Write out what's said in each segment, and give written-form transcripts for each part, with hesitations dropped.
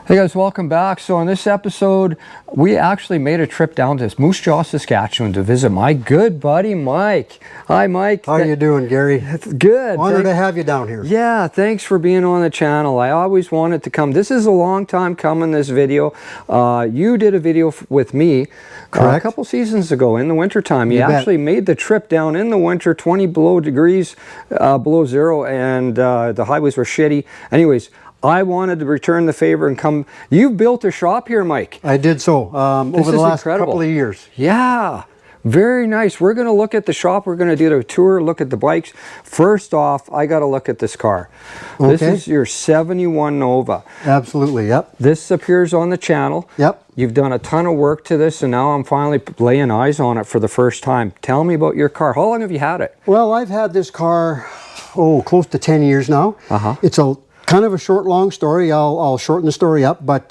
Hey guys, welcome back. So in this episode, we actually made a trip down to Moosejaw, Saskatchewan to visit my good buddy, Mike. Hi, Mike. How are you doing, Gary? Good. Honored to have you down here. Yeah, thanks for being on the channel. I always wanted to come. This is a long time coming, this video. You did a video with me a couple seasons ago in the wintertime. You actually made the trip down in the winter, 20 degrees below zero, and the highways were shitty. Anyways, I wanted to return the favor and come. You've built a shop here, Mike. I did so over the last couple of years. Yeah, very nice. We're going to look at the shop. We're going to do the tour, look at the bikes. First off, I got to look at this car. Okay. This is your 71 Nova. Absolutely, yep. This appears on the channel. Yep. You've done a ton of work to this, and now I'm finally laying eyes on it for the first time. Tell me about your car. How long have you had it? Well, I've had this car, close to 10 years now. It's a kind of a short, long story. I'll shorten the story up, but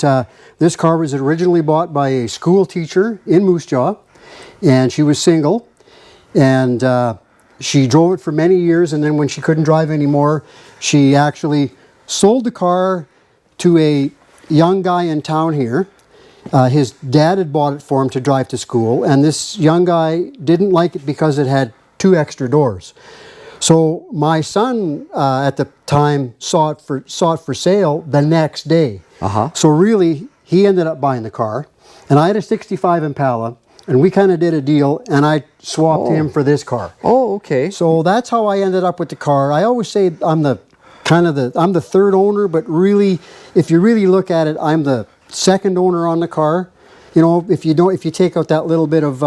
this car was originally bought by a school teacher in Moosejaw, and she was single, and she drove it for many years, and then when she couldn't drive anymore, she actually sold the car to a young guy in town here. His dad had bought it for him to drive to school, and this young guy didn't like it because it had 2 extra doors. So my son at the time saw it for sale the next day. So really, he ended up buying the car, and I had a '65 Impala, and we kind of did a deal, and I swapped him for this car. Oh, okay. So that's how I ended up with the car. I always say I'm the third owner, but really, if you really look at it, I'm the second owner on the car. You know, if you take out that little bit of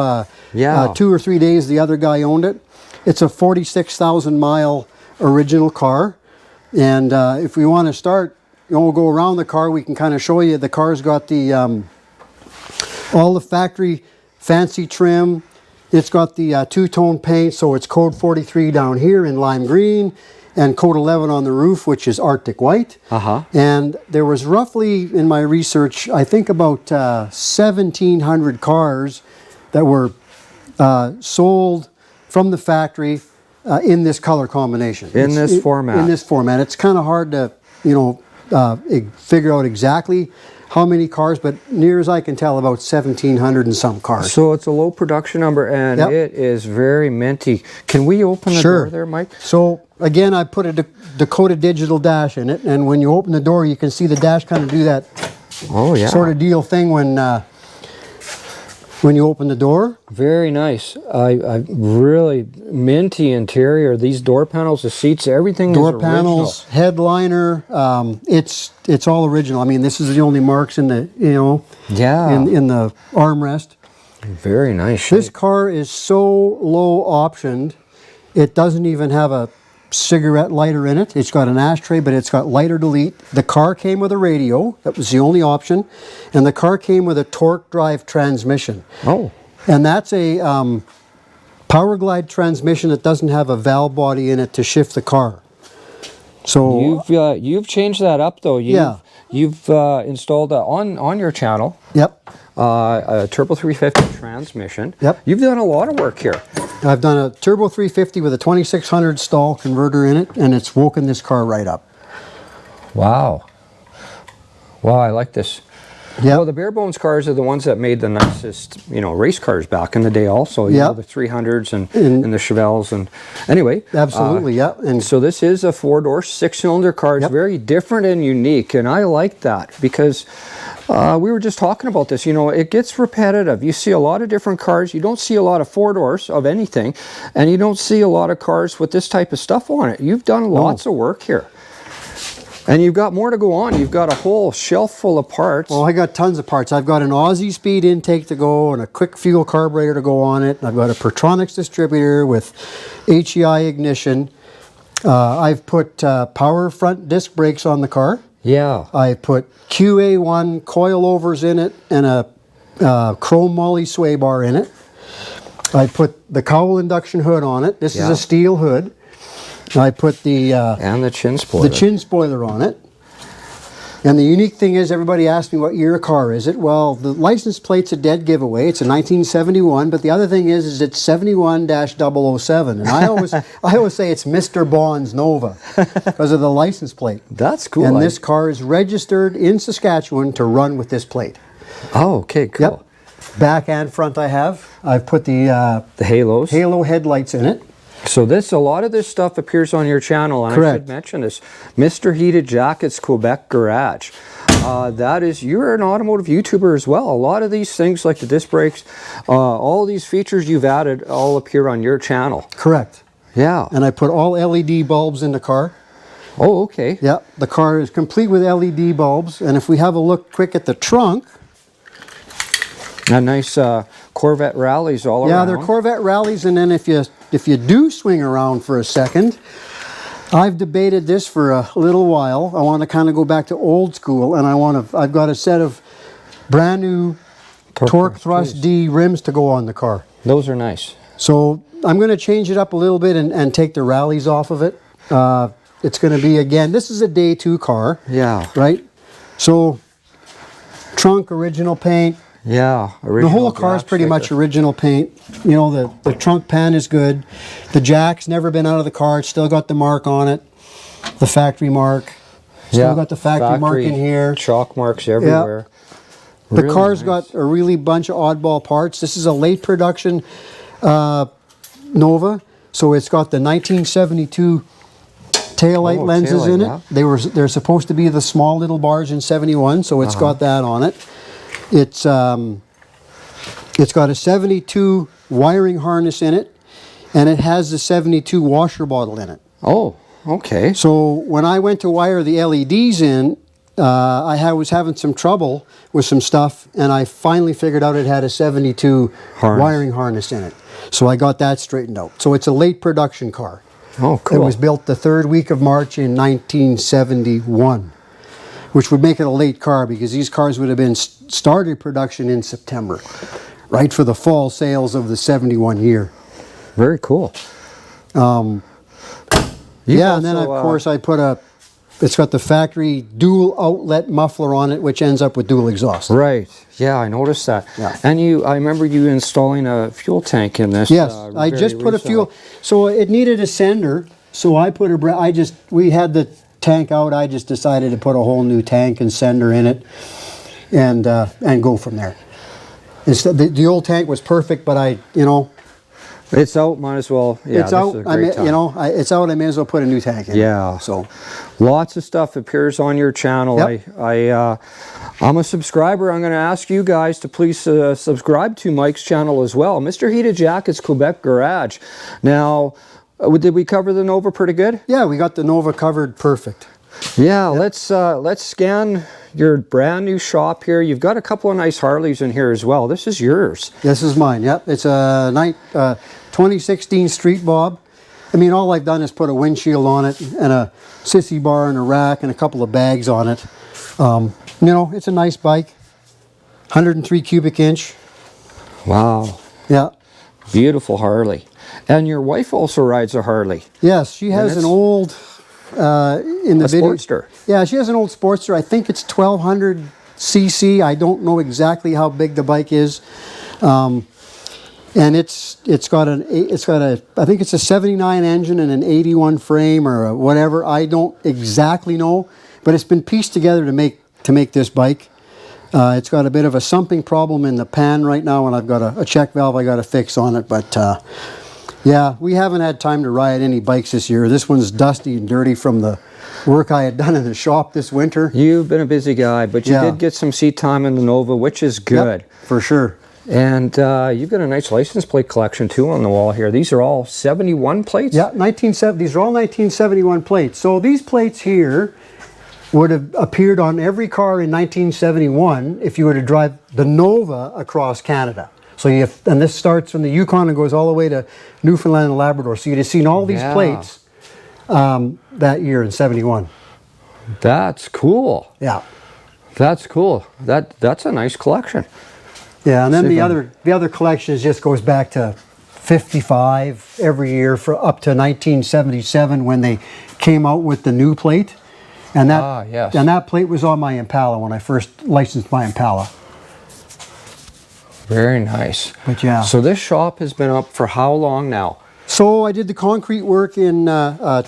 2 or 3 days the other guy owned it. It's a 46,000 mile original car, and if we want to start, we'll go around the car. We can kind of show you the car's got the all the factory fancy trim. It's got the two-tone paint, so it's code 43 down here in lime green, and code 11 on the roof, which is Arctic white. And there was roughly, in my research, I think about 1,700 cars that were sold from the factory in this color combination. In this format. In this format. It's kind of hard to, figure out exactly how many cars, but near as I can tell, about 1,700 and some cars. So it's a low production number, and it is very minty. Can we open the door there, Mike? So again, I put a Dakota digital dash in it, and when you open the door, you can see the dash kind of do that sort of deal thing when you open the door. Very nice. I really minty interior. These door panels, the seats, everything door is panels, original. Headliner. It's all original. I mean, this is the only marks in the in the armrest. Very nice shape. This car is so low optioned, it doesn't even have a cigarette lighter in it. It's got an ashtray, but it's got lighter delete. The car came with a radio. That was the only option. And the car came with a torque drive transmission. And that's a power glide transmission that doesn't have a valve body in it to shift the car. So you've changed that up though. You've installed on your channel. A Turbo 350 transmission. You've done a lot of work here. I've done a Turbo 350 with a 2600 stall converter in it, and it's woken this car right up. Wow. Wow, I like this. Well, the bare bones cars are the ones that made the nicest, race cars back in the day also. The 300s and the Chevelles. And anyway. Absolutely, And so this is a 4-door, 6-cylinder car. It's very different and unique, and I like that because we were just talking about this. It gets repetitive. You see a lot of different cars. You don't see a lot of 4-doors of anything, and you don't see a lot of cars with this type of stuff on it. You've done lots of work here. And you've got more to go on. You've got a whole shelf full of parts. Well, I got tons of parts. I've got an Aussie speed intake to go and a quick fuel carburetor to go on it. I've got a Pertronix distributor with HEI ignition. I've put power front disc brakes on the car. I put QA1 coilovers in it and a chrome moly sway bar in it. I put the cowl induction hood on it. This is a steel hood. I put the and the chin spoiler. The chin spoiler on it. And the unique thing is, everybody asks me what year car is it. Well, the license plate's a dead giveaway. It's a 1971, but the other thing is it's 71-007. And I always say it's Mr. Bond's Nova because of the license plate. That's cool. And this car is registered in Saskatchewan to run with this plate. Oh, okay, cool. Yep. Back and front I've put the halos. Halo headlights in it. So a lot of this stuff appears on your channel, and Correct. I should mention this. Mr. Heated Jackets Quebec Garage. You're an automotive YouTuber as well. A lot of these things like the disc brakes, all these features you've added all appear on your channel. Correct. Yeah. And I put all LED bulbs in the car. Oh, okay. Yeah, the car is complete with LED bulbs. And if we have a look quick at the trunk. A nice Corvette rallies all around. Yeah, they're Corvette rallies. And then if you do swing around for a second, I've debated this for a little while. I want to kind of go back to old school, and I've got a set of brand new Torque Thrust D rims to go on the car. Those are nice. So I'm going to change it up a little bit and take the rallies off of it. It's going to be, again, this is a day 2 car. Yeah. Right? So trunk, original paint. Yeah, the whole car is pretty much original paint. You know, the trunk pan is good. The jack's never been out of the car. It's still got the mark on it, the factory mark. Still got the factory mark in here. Chalk marks everywhere. Yeah. The car's got a really bunch of oddball parts. This is a late production Nova, so it's got the 1972 taillight lenses in it. Yeah. They're supposed to be the small little bars in 71, so it's got that on it. It's got a 72 wiring harness in it, and it has the 72 washer bottle in it. Oh, okay. So when I went to wire the LEDs in, I was having some trouble with some stuff, and I finally figured out it had a 72 wiring harness in it. So I got that straightened out. So it's a late production car. Oh, cool. It was built the 3rd week of March in 1971. Which would make it a late car because these cars would have been started production in September, right for the fall sales of the 71 year. Very cool. And then of course I put it's got the factory dual outlet muffler on it, which ends up with dual exhaust. Right. Yeah, I noticed that. Yeah. And I remember you installing a fuel tank in this. Yes, I just put a fuel. So it needed a sender. So I put we had the tank out. I just decided to put a whole new tank and sender in it, and go from there. Instead, the old tank was perfect, but it's out. Might as well. Yeah, it's out. It's out. I may as well put a new tank in. Yeah. So, lots of stuff appears on your channel. Yep. I'm a subscriber. I'm going to ask you guys to please subscribe to Mike's channel as well. Mr. Heated Jackets Quebec Garage. Now, did we cover the Nova pretty good? Yeah, we got the Nova covered perfect. Yeah, let's scan your brand new shop here. You've got a couple of nice Harleys in here as well. This is yours. This is mine, yep. It's a 2016 Street Bob. I mean, all I've done is put a windshield on it and a sissy bar and a rack and a couple of bags on it. It's a nice bike. 103 cubic inch. Wow. Yeah. Beautiful Harley. And your wife also rides a Harley. Yes, she has an old Sportster. Yeah, she has an old Sportster. I think it's 1200 cc. I don't know exactly how big the bike is, and it's got I think it's a 79 engine and an 81 frame or whatever. I don't exactly know, but it's been pieced together to make this bike. It's got a bit of a sumping problem in the pan right now, and I've got a check valve I got to fix on it, but. Yeah, we haven't had time to ride any bikes this year. This one's dusty and dirty from the work I had done in the shop this winter. You've been a busy guy, but you did get some seat time in the Nova, which is good. Yep, for sure. And you've got a nice license plate collection too on the wall here. These are all 71 plates? Yeah, these are all 1971 plates. So these plates here would have appeared on every car in 1971 if you were to drive the Nova across Canada. So and this starts from the Yukon and goes all the way to Newfoundland and Labrador. So you'd have seen all these plates that year in 71. That's cool. Yeah. That's cool. That's a nice collection. Yeah, and then the other collection just goes back to 55 every year for up to 1977 when they came out with the new plate. And that, yes. and that plate was on my Impala when I first licensed my Impala. Very nice. But yeah. So this shop has been up for how long now? So I did the concrete work in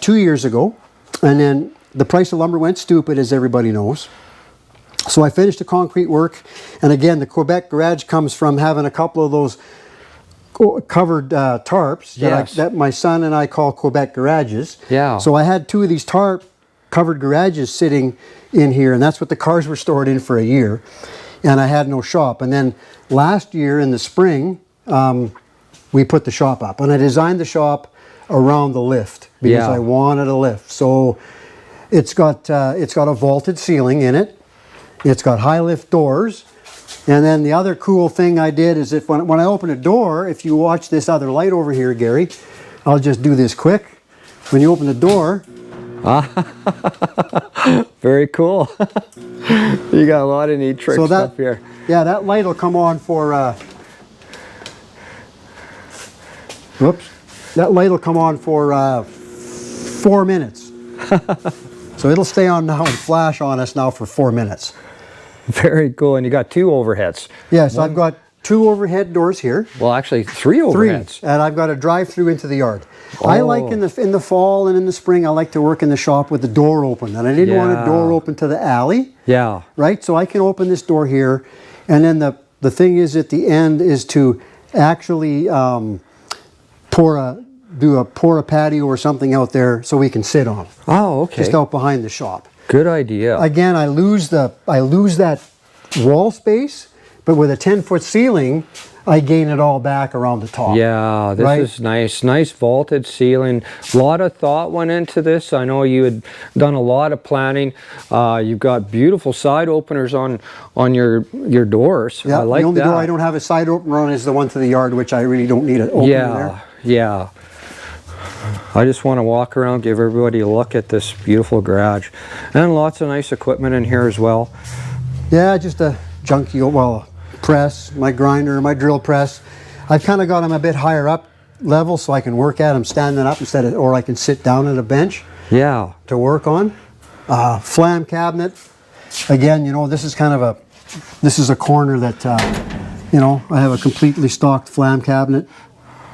2 years ago, and then the price of lumber went stupid, as everybody knows. So I finished the concrete work, and again, the Quebec garage comes from having a couple of those covered tarps that my son and I call Quebec garages. Yeah. So I had 2 of these tarp covered garages sitting in here, and that's what the cars were stored in for a year. And I had no shop. And then last year in the spring, we put the shop up, and I designed the shop around the lift because I wanted a lift. So it's got a vaulted ceiling in it. It's got high lift doors. And then the other cool thing I did is if when I open a door, if you watch this other light over here, Gary, I'll just do this quick. When you open the door. Very cool. You got a lot of neat tricks up here. Yeah, that light will come on for, whoops. That light will come on for 4 minutes. So it'll stay on now and flash on us now for 4 minutes. Very cool. And you got 2 overheads. Yes, I've got 2 overhead doors here. Well, actually 3 overheads. 3, and I've got a drive-through into the yard. Oh. I like in the fall and in the spring, I like to work in the shop with the door open, and I didn't want a door open to the alley. Yeah. Right, so I can open this door here, and then the thing is at the end is to actually pour a patio or something out there so we can sit on. Oh, okay. Just out behind the shop. Good idea. Again, I lose that wall space, but with a 10-foot ceiling, I gain it all back around the top. Yeah, this is nice. Nice vaulted ceiling. A lot of thought went into this. I know you had done a lot of planning. You've got beautiful side openers on your doors. Yeah, I like the only that. door I don't have a side opener on is the one to the yard, which I really don't need an opener there. Yeah. I just want to walk around, give everybody a look at this beautiful garage. And lots of nice equipment in here as well. Yeah, just a junky, press, my grinder, my drill press. I've kind of got them a bit higher up level so I can work at them standing up or I can sit down at a bench. Yeah. To work on. Flam cabinet. Again, this is kind of this is a corner that, I have a completely stocked flam cabinet.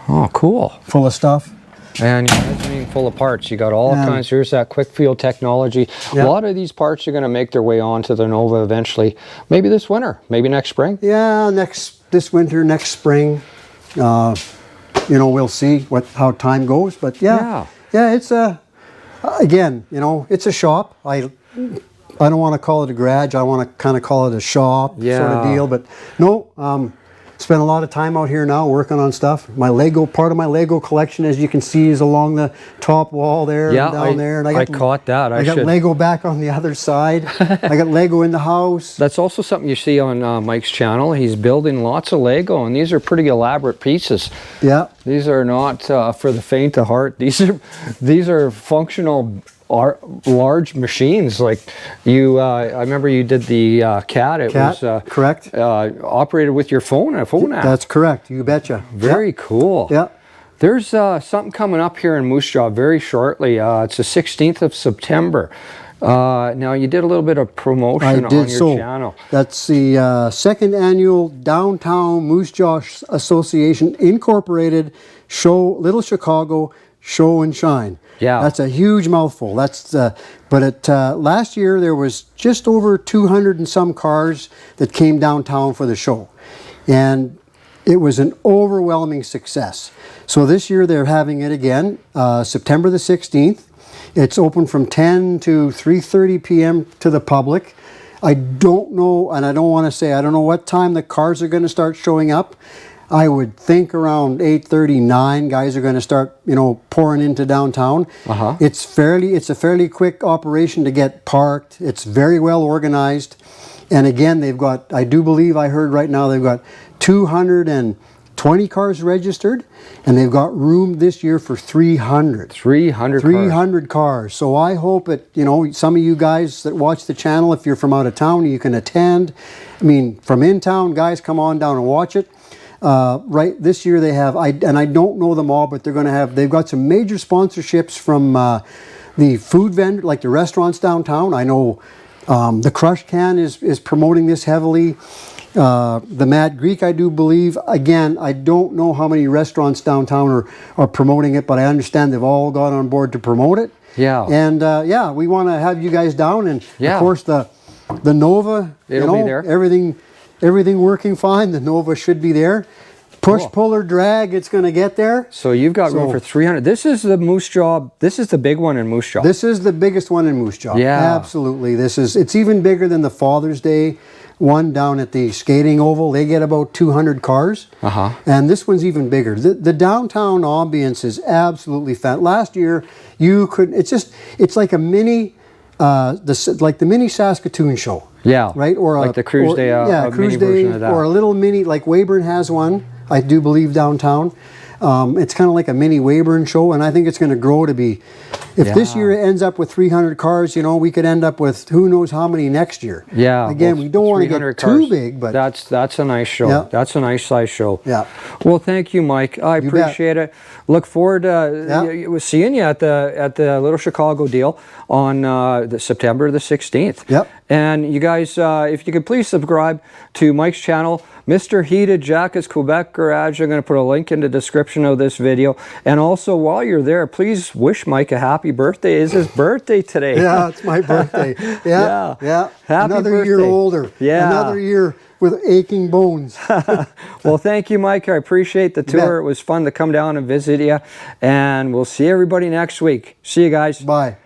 Oh, cool. Full of stuff. And your mezzanine full of parts. You got all kinds. Here's that quick feel technology. A lot of these parts are going to make their way onto the Nova eventually. Maybe this winter. Maybe next spring. Yeah, this winter, next spring. We'll see how time goes. But yeah, it's again, it's a shop. I don't want to call it a garage. I want to kind of call it a shop sort of deal. But no. Spent a lot of time out here now working on stuff. Part of my Lego collection, as you can see, is along the top wall there and down there. And I caught that. I got Lego back on the other side. I got Lego in the house. That's also something you see on Mike's channel. He's building lots of Lego, and these are pretty elaborate pieces. Yeah. These are not for the faint of heart. These are functional large machines. Like I remember you did the cat. It was correct. Operated with your phone, a phone app. That's correct. You betcha. Very cool. Yeah. There's something coming up here in Moosejaw very shortly. It's the 16th of September. Now you did a little bit of promotion on your channel. That's the second annual Downtown Moosejaw Association Incorporated Show, Little Chicago Show and Shine. Yeah, that's a huge mouthful. But last year there was just over 200 and some cars that came downtown for the show, and it was an overwhelming success. So this year they're having it again, September the 16th. It's open from 10 to 3:30 p.m. to the public. I don't know, and I don't want to say, I don't know what time the cars are going to start showing up. I would think around 8:39 guys are going to start, pouring into downtown. It's a fairly quick operation to get parked. It's very well organized. And again, they've got, I do believe I heard right now, they've got 220 cars registered, and they've got room this year for 300. 300 cars. So I hope that, some of you guys that watch the channel, if you're from out of town, you can attend. I mean, from in town, guys, come on down and watch it. This year they have, and I don't know them all, but they've got some major sponsorships from the food vendor, like the restaurants downtown. I know the Crush Can is promoting this heavily. The Mad Greek, I do believe. Again, I don't know how many restaurants downtown are promoting it, but I understand they've all got on board to promote it. Yeah. And yeah, we want to have you guys down, and Yeah. of course the Nova. It'll be there. Everything working fine. The Nova should be there. Push, Cool. pull, or drag, it's going to get there. So you've got room for 300. This is the Moosejaw. This is the big one in Moosejaw. This is the biggest one in Moosejaw. Yeah. Absolutely. It's even bigger than the Father's Day one down at the skating oval. They get about 200 cars. Uh-huh. And this one's even bigger. The downtown ambience is absolutely fun. Last year, it's like a mini, like the mini Saskatoon show. Yeah. Right? Or like the Cruise Day, a Cruise mini Day, version of that. or a little mini, like Weyburn has one, I do believe, downtown. It's kind of like a mini Weyburn show, and I think it's going to grow to be, if this year it ends up with 300 cars, you know, we could end up with who knows how many next year. Yeah. Again, we don't want to get 300 too cars. big, but that's a nice show. Yeah. That's a nice size show. Yeah. Well, thank you, Mike. I bet. appreciate it. Look forward to seeing you at the Little Chicago deal on September the 16th. Yep. And you guys, if you could please subscribe to Mike's channel, Mr. Heated Jackets Quebec Garage. I'm going to put a link in the description of this video. And also, while you're there, please wish Mike a happy birthday. It's his birthday today. yeah, it's my birthday. Yeah, yeah. Happy another year birthday. older. Yeah. Another year with aching bones. Well, thank you, Mike. I appreciate the tour. It was fun to come down and visit you. And we'll see everybody next week. See you guys. Bye.